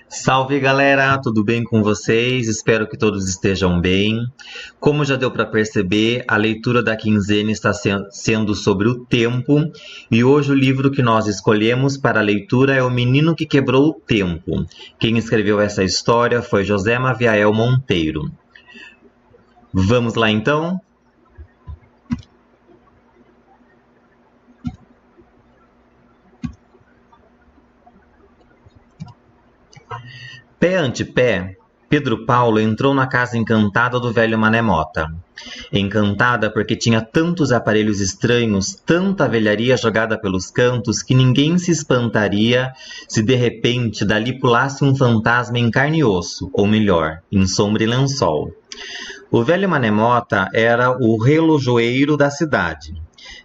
Salve galera, tudo bem com vocês? Espero que todos estejam bem. Como já deu para perceber, a leitura da quinzena está sendo sobre o tempo e hoje o livro que nós escolhemos para a leitura é O Menino que Quebrou o Tempo. Quem escreveu essa história foi José Maviael Monteiro. Vamos lá então? Pé ante pé, Pedro Paulo entrou na casa encantada do velho Mané Mota. Encantada porque tinha tantos aparelhos estranhos, tanta velharia jogada pelos cantos, que ninguém se espantaria se de repente dali pulasse um fantasma em carne e osso, ou melhor, em sombra e lençol. O velho Mané Mota era o relojoeiro da cidade.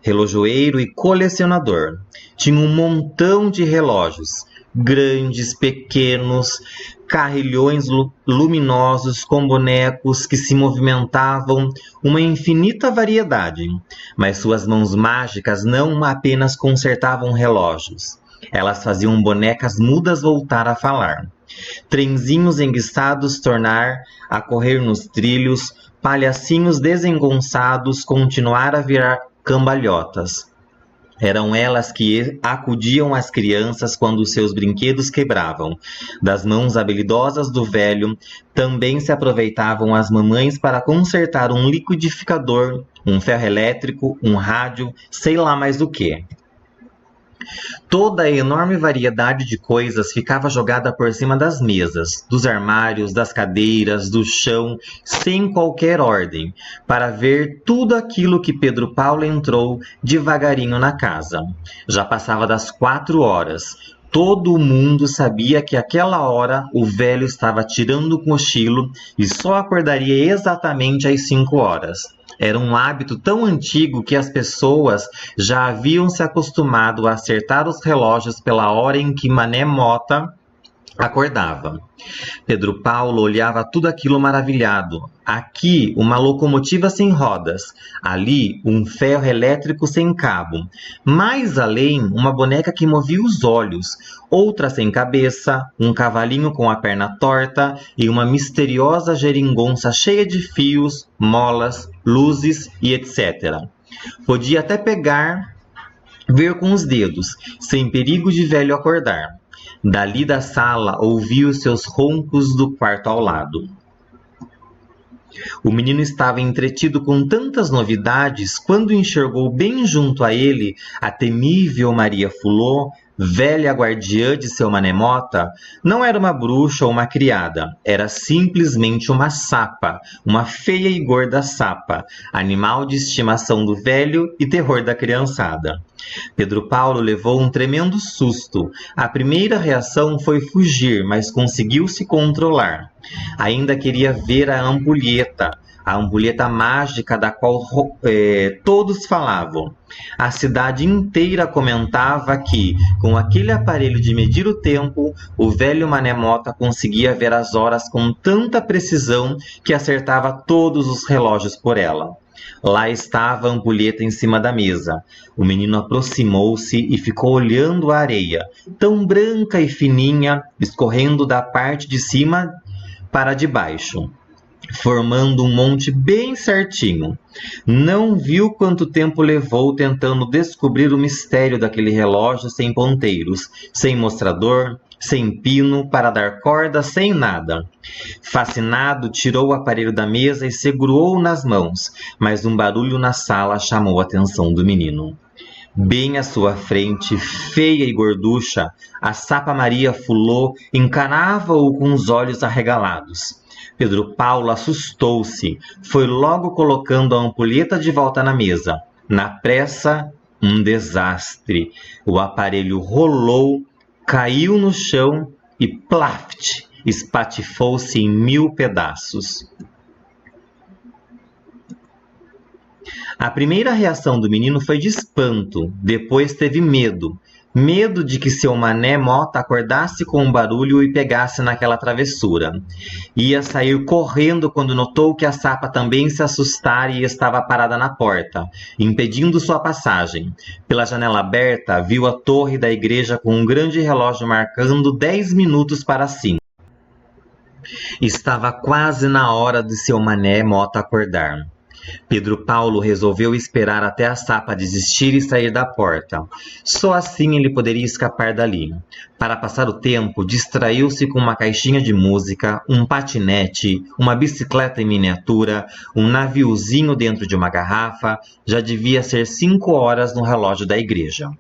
Relojoeiro e colecionador. Tinha um montão de relógios, grandes, pequenos, carrilhões luminosos com bonecos que se movimentavam, uma infinita variedade. Mas suas mãos mágicas não apenas consertavam relógios, elas faziam bonecas mudas voltar a falar. Trenzinhos enguiçados tornar a correr nos trilhos, palhacinhos desengonçados continuar a virar cambalhotas. Eram elas que acudiam às crianças quando seus brinquedos quebravam. Das mãos habilidosas do velho, também se aproveitavam as mamães para consertar um liquidificador, um ferro elétrico, um rádio, sei lá mais o que. Toda a enorme variedade de coisas ficava jogada por cima das mesas, dos armários, das cadeiras, do chão, sem qualquer ordem, para ver tudo aquilo que Pedro Paulo entrou devagarinho na casa. Já passava das 4 horas. Todo mundo sabia que àquela hora o velho estava tirando o cochilo e só acordaria exatamente às 5 horas. Era um hábito tão antigo que as pessoas já haviam se acostumado a acertar os relógios pela hora em que Mané Mota acordava. Pedro Paulo olhava tudo aquilo maravilhado. Aqui, uma locomotiva sem rodas. Ali, um ferro elétrico sem cabo. Mais além, uma boneca que movia os olhos. Outra sem cabeça, um cavalinho com a perna torta e uma misteriosa geringonça cheia de fios, molas, luzes e etc. Podia até ver com os dedos, sem perigo de velho acordar. Dali da sala ouvia os seus roncos do quarto ao lado. O menino estava entretido com tantas novidades quando enxergou bem junto a ele a temível Maria Fulô, velha guardiã de seu Mané Mota. Não era uma bruxa ou uma criada, era simplesmente uma sapa, uma feia e gorda sapa, animal de estimação do velho e terror da criançada. Pedro Paulo levou um tremendo susto. A primeira reação foi fugir, mas conseguiu se controlar. Ainda queria ver a ampulheta mágica da qual todos falavam. A cidade inteira comentava que, com aquele aparelho de medir o tempo, o velho Mané Mota conseguia ver as horas com tanta precisão que acertava todos os relógios por ela. Lá estava a ampulheta em cima da mesa. O menino aproximou-se e ficou olhando a areia, tão branca e fininha, escorrendo da parte de cima para de baixo, formando um monte bem certinho. Não viu quanto tempo levou tentando descobrir o mistério daquele relógio sem ponteiros, sem mostrador, sem pino para dar corda, sem nada. Fascinado, tirou o aparelho da mesa e segurou-o nas mãos, mas um barulho na sala chamou a atenção do menino. Bem à sua frente, feia e gorducha, a sapa Maria Fulô encarava-o com os olhos arregalados. Pedro Paulo assustou-se, foi logo colocando a ampulheta de volta na mesa. Na pressa, um desastre. O aparelho rolou, caiu no chão e plaft, espatifou-se em 1000 pedaços. A primeira reação do menino foi de espanto, depois teve medo. Medo de que seu Mané Mota acordasse com um barulho e pegasse naquela travessura. Ia sair correndo quando notou que a Sapa também se assustara e estava parada na porta, impedindo sua passagem. Pela janela aberta, viu a torre da igreja com um grande relógio marcando 10 minutos para 5. Estava quase na hora de seu Mané Mota acordar. Pedro Paulo resolveu esperar até a Sapa desistir e sair da porta. Só assim ele poderia escapar dali. Para passar o tempo, distraiu-se com uma caixinha de música, um patinete, uma bicicleta em miniatura, um naviozinho dentro de uma garrafa. Já devia ser 5 horas no relógio da igreja.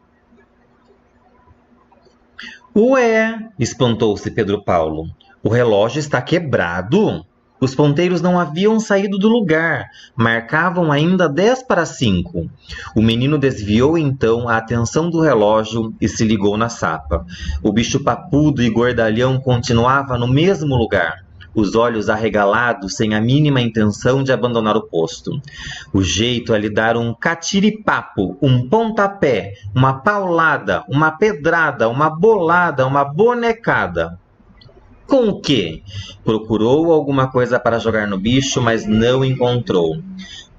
Ué, espantou-se Pedro Paulo. O relógio está quebrado? Os ponteiros não haviam saído do lugar, marcavam ainda 10 para 5. O menino desviou então a atenção do relógio e se ligou na Sapa. O bicho papudo e gordalhão continuava no mesmo lugar, os olhos arregalados sem a mínima intenção de abandonar o posto. O jeito é lhe dar um catiripapo, um pontapé, uma paulada, uma pedrada, uma bolada, uma bonecada. Com o quê? Procurou alguma coisa para jogar no bicho, mas não encontrou.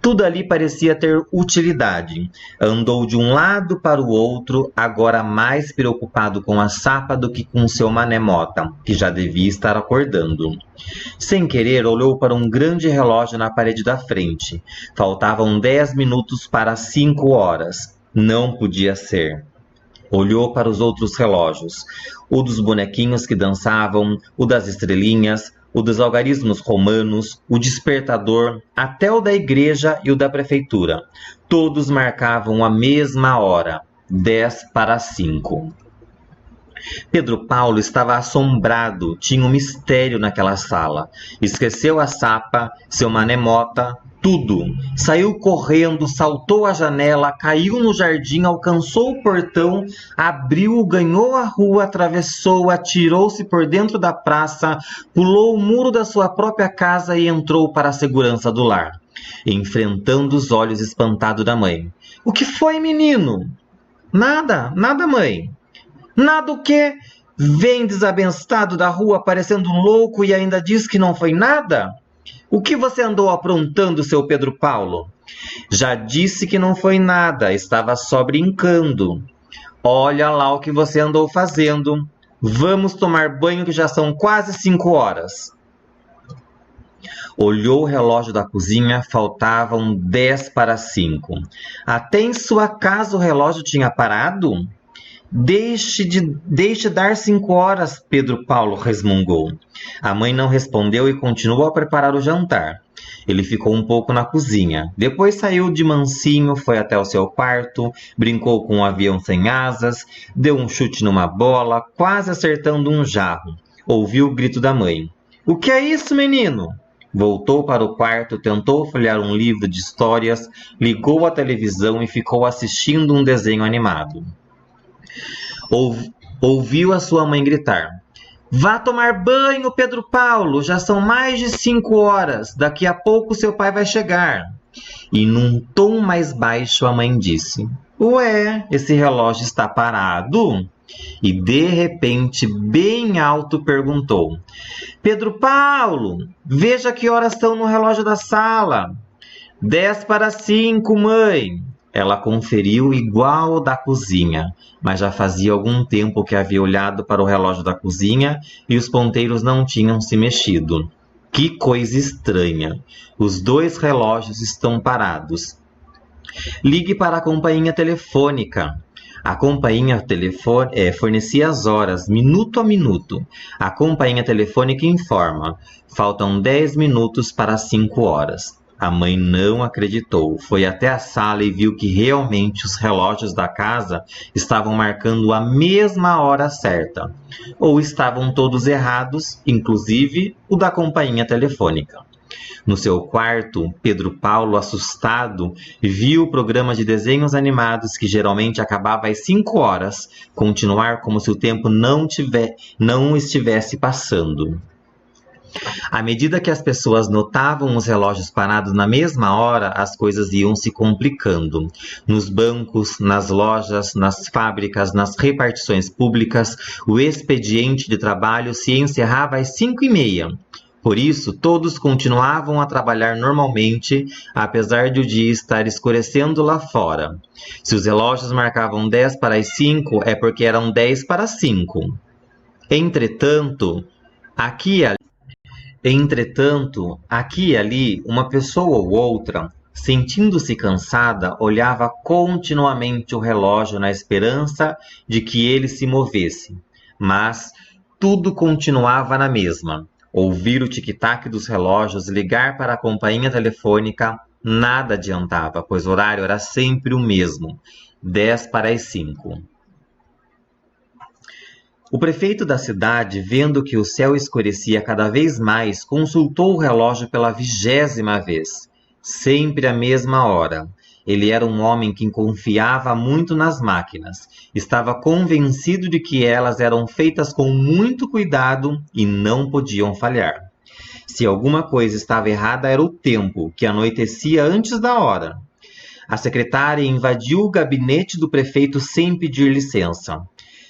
Tudo ali parecia ter utilidade. Andou de um lado para o outro, agora mais preocupado com a Sapa do que com seu Mané Mota, que já devia estar acordando. Sem querer, olhou para um grande relógio na parede da frente. Faltavam 10 minutos para 5 horas. Não podia ser. Olhou para os outros relógios, o dos bonequinhos que dançavam, o das estrelinhas, o dos algarismos romanos, o despertador, até o da igreja e o da prefeitura. Todos marcavam a mesma hora, 10 para 5. Pedro Paulo estava assombrado, tinha um mistério naquela sala. Esqueceu a Sapa, seu Mané Mota, tudo. Saiu correndo, saltou a janela, caiu no jardim, alcançou o portão, abriu, ganhou a rua, atravessou, atirou-se por dentro da praça, pulou o muro da sua própria casa e entrou para a segurança do lar, enfrentando os olhos espantados da mãe. — O que foi, menino? — Nada, mãe. — Nada o quê? Vem desabençado da rua parecendo um louco e ainda diz que não foi nada? O que você andou aprontando, seu Pedro Paulo? Já disse que não foi nada, estava só brincando. Olha lá o que você andou fazendo. Vamos tomar banho que já são quase 5 horas. Olhou o relógio da cozinha, faltavam 10 para 5. Até em sua casa o relógio tinha parado? Deixe dar 5 horas, Pedro Paulo resmungou. A mãe não respondeu e continuou a preparar o jantar. Ele ficou um pouco na cozinha. Depois saiu de mansinho, foi até o seu quarto, brincou com um avião sem asas, deu um chute numa bola, quase acertando um jarro. Ouviu o grito da mãe. — O que é isso, menino? Voltou para o quarto, tentou folhear um livro de histórias, ligou a televisão e ficou assistindo um desenho animado. Ouviu a sua mãe gritar. — Vá tomar banho, Pedro Paulo, já são mais de 5 horas, daqui a pouco seu pai vai chegar. E num tom mais baixo a mãe disse. — Ué, esse relógio está parado? E de repente, bem alto, perguntou. — Pedro Paulo, veja que horas são no relógio da sala. — 10 para 5, mãe. Ela conferiu igual ao da cozinha, mas já fazia algum tempo que havia olhado para o relógio da cozinha e os ponteiros não tinham se mexido. Que coisa estranha! Os 2 relógios estão parados. Ligue para a companhia telefônica. A companhia fornecia as horas, minuto a minuto. A companhia telefônica informa. Faltam 10 minutos para 5 horas. A mãe não acreditou, foi até a sala e viu que realmente os relógios da casa estavam marcando a mesma hora certa. Ou estavam todos errados, inclusive o da companhia telefônica. No seu quarto, Pedro Paulo, assustado, viu o programa de desenhos animados que geralmente acabava às 5 horas, continuar como se o tempo não estivesse passando. À medida que as pessoas notavam os relógios parados na mesma hora, as coisas iam se complicando. Nos bancos, nas lojas, nas fábricas, nas repartições públicas, o expediente de trabalho se encerrava às 5h30. Por isso, todos continuavam a trabalhar normalmente, apesar de o dia estar escurecendo lá fora. Se os relógios marcavam 10 para as 5, é porque eram 10 para as 5. Entretanto, aqui e ali, uma pessoa ou outra, sentindo-se cansada, olhava continuamente o relógio na esperança de que ele se movesse. Mas tudo continuava na mesma. Ouvir o tic-tac dos relógios, ligar para a companhia telefônica, nada adiantava, pois o horário era sempre o mesmo, 10 para as 5. O prefeito da cidade, vendo que o céu escurecia cada vez mais, consultou o relógio pela 20ª vez. Sempre a mesma hora. Ele era um homem que confiava muito nas máquinas. Estava convencido de que elas eram feitas com muito cuidado e não podiam falhar. Se alguma coisa estava errada, era o tempo, que anoitecia antes da hora. A secretária invadiu o gabinete do prefeito sem pedir licença.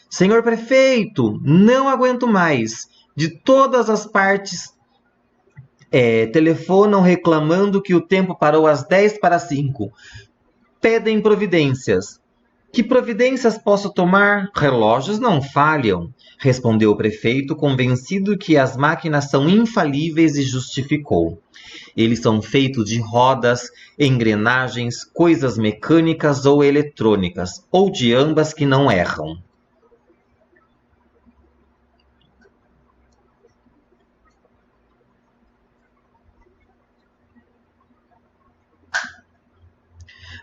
Senhor prefeito, não aguento mais. De todas as partes telefonam reclamando que o tempo parou às 10 para as 5. Pedem providências. Que providências posso tomar? Relógios não falham, respondeu o prefeito, convencido que as máquinas são infalíveis, e justificou. Eles são feitos de rodas, engrenagens, coisas mecânicas ou eletrônicas, ou de ambas que não erram.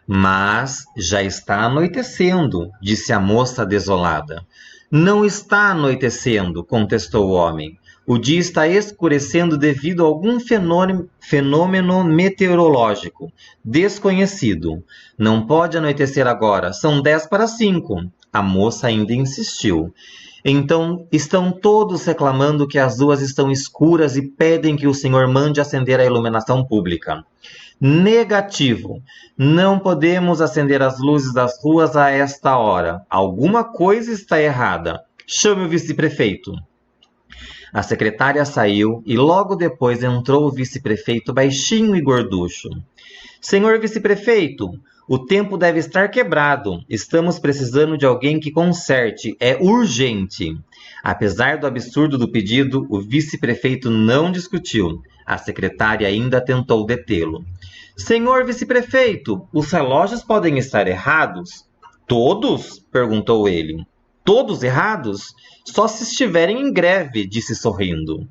Mas já está anoitecendo, disse a moça desolada. Não está anoitecendo, contestou o homem. O dia está escurecendo devido a algum fenômeno meteorológico desconhecido. Não pode anoitecer agora, são 10 para as 5. A moça ainda insistiu. Então estão todos reclamando que as ruas estão escuras e pedem que o senhor mande acender a iluminação pública. Negativo. Não podemos acender as luzes das ruas a esta hora. Alguma coisa está errada. Chame o vice-prefeito. A secretária saiu e logo depois entrou o vice-prefeito baixinho e gorducho. Senhor vice-prefeito, o tempo deve estar quebrado. Estamos precisando de alguém que conserte. É urgente. Apesar do absurdo do pedido, o vice-prefeito não discutiu. A secretária ainda tentou detê-lo. Senhor vice-prefeito, os relógios podem estar errados? Todos? Perguntou ele. Todos errados? Só se estiverem em greve, disse sorrindo.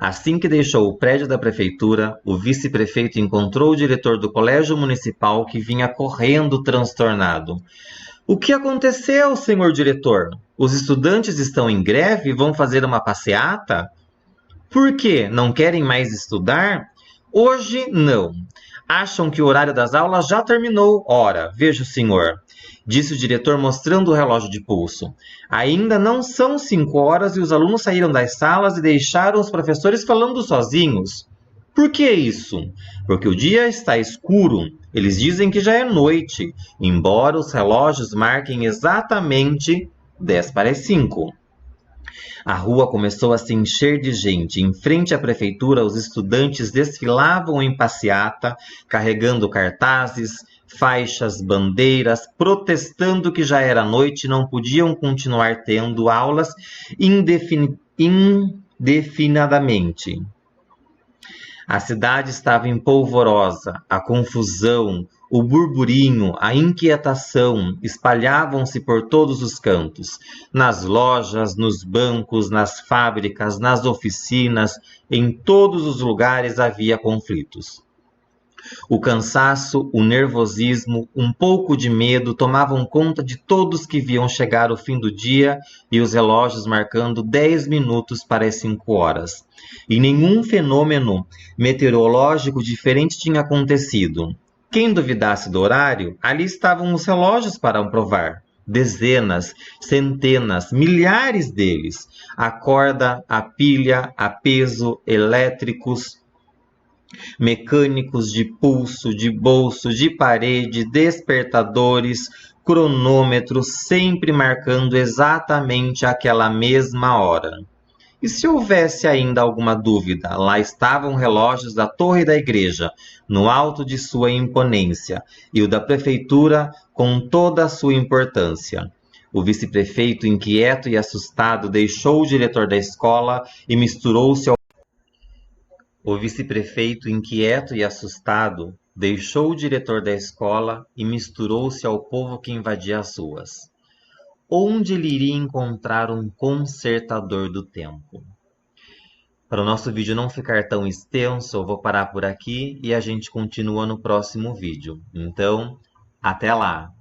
Assim que deixou o prédio da prefeitura, o vice-prefeito encontrou o diretor do colégio municipal, que vinha correndo transtornado. O que aconteceu, senhor diretor? Os estudantes estão em greve e vão fazer uma passeata? Por quê? Não querem mais estudar? Hoje, não. Acham que o horário das aulas já terminou. Ora, veja o senhor, disse o diretor mostrando o relógio de pulso. Ainda não são 5 horas e os alunos saíram das salas e deixaram os professores falando sozinhos. Por que isso? Porque o dia está escuro. Eles dizem que já é noite, embora os relógios marquem exatamente 10 para as 5. A rua começou a se encher de gente. Em frente à prefeitura, os estudantes desfilavam em passeata, carregando cartazes, faixas, bandeiras, protestando que já era noite e não podiam continuar tendo aulas indefinidamente. A cidade estava em polvorosa, a confusão, o burburinho, a inquietação espalhavam-se por todos os cantos, nas lojas, nos bancos, nas fábricas, nas oficinas, em todos os lugares havia conflitos. O cansaço, o nervosismo, um pouco de medo tomavam conta de todos que viam chegar o fim do dia e os relógios marcando 10 minutos para as 5 horas. E nenhum fenômeno meteorológico diferente tinha acontecido. Quem duvidasse do horário, ali estavam os relógios para provar. dezenas, centenas, milhares deles, a corda, a pilha, a peso, elétricos, mecânicos de pulso, de bolso, de parede, despertadores, cronômetros, sempre marcando exatamente aquela mesma hora. E se houvesse ainda alguma dúvida, lá estavam relógios da torre da igreja, no alto de sua imponência, e o da prefeitura com toda a sua importância. O vice-prefeito, inquieto e assustado, deixou o diretor da escola e misturou-se ao... O vice-prefeito, inquieto e assustado, deixou o diretor da escola e misturou-se ao povo que invadia as ruas. Onde ele iria encontrar um consertador do tempo? Para o nosso vídeo não ficar tão extenso, eu vou parar por aqui e a gente continua no próximo vídeo. Então, até lá!